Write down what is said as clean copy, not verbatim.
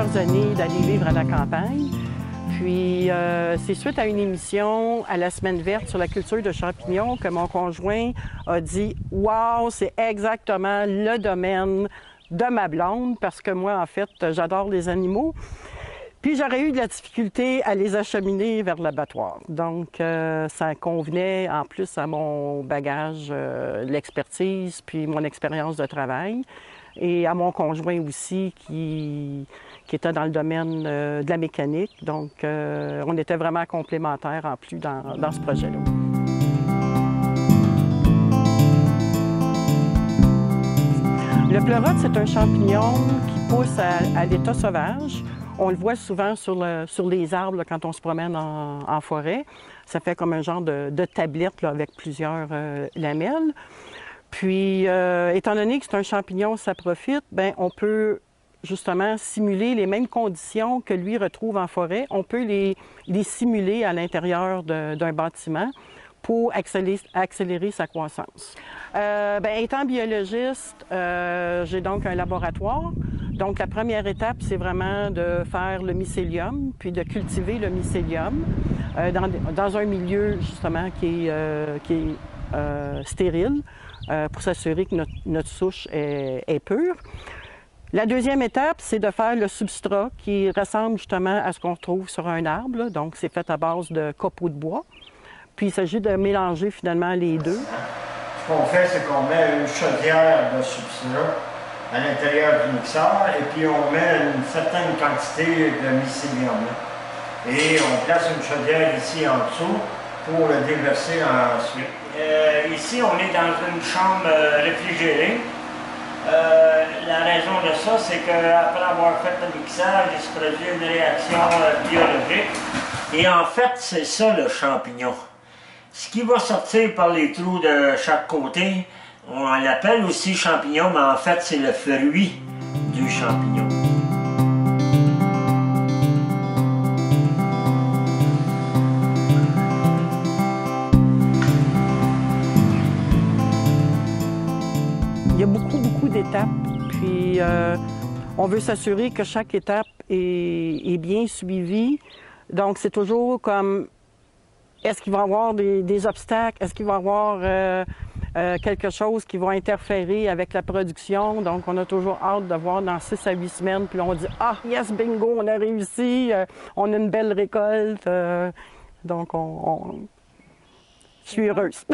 plusieurs années d'aller vivre à la campagne. Puis, c'est suite à une émission à la Semaine verte sur la culture de champignons que mon conjoint a dit « Wow, c'est exactement le domaine de ma blonde, parce que moi, en fait, j'adore les animaux. » Puis j'aurais eu de la difficulté à les acheminer vers l'abattoir. Donc, ça convenait en plus à mon bagage, l'expertise, puis mon expérience de travail, et à mon conjoint aussi qui était dans le domaine de la mécanique. Donc, on était vraiment complémentaires en plus dans ce projet-là. Le pleurote, c'est un champignon qui pousse à l'état sauvage. On le voit souvent sur les arbres là, quand on se promène en forêt. Ça fait comme un genre de tablette là, avec plusieurs lamelles. Puis, étant donné que c'est un champignon saprophyte, bien, on peut justement simuler les mêmes conditions que lui retrouve en forêt. On peut les simuler à l'intérieur d'un bâtiment pour accélérer sa croissance. Bien, étant biologiste, j'ai donc un laboratoire. Donc, la première étape, c'est vraiment de faire le mycélium, puis de cultiver le mycélium dans un milieu, justement, qui est stérile, pour s'assurer que notre souche est pure. La deuxième étape, c'est de faire le substrat qui ressemble justement à ce qu'on trouve sur un arbre. Là. Donc, c'est fait à base de copeaux de bois. Puis, il s'agit de mélanger finalement les deux. Ce qu'on fait, c'est qu'on met une chaudière de substrat à l'intérieur du mixeur et puis on met une certaine quantité de mycélium. Et on place une chaudière ici en dessous pour le déverser ensuite. Ici, on est dans une chambre réfrigérée. La raison de ça, c'est qu'après avoir fait le mixage, il se produit une réaction biologique. Et en fait, c'est ça le champignon. Ce qui va sortir par les trous de chaque côté, on l'appelle aussi champignon, mais en fait, c'est le fruit du champignon. Il y a beaucoup d'étapes, puis on veut s'assurer que chaque étape est bien suivie. Donc, c'est toujours comme, est-ce qu'il va y avoir des obstacles? Est-ce qu'il va y avoir quelque chose qui va interférer avec la production? Donc, on a toujours hâte de voir dans 6 à 8 semaines, puis on dit « Ah, yes, bingo, on a réussi, on a une belle récolte. » Donc, je suis heureuse.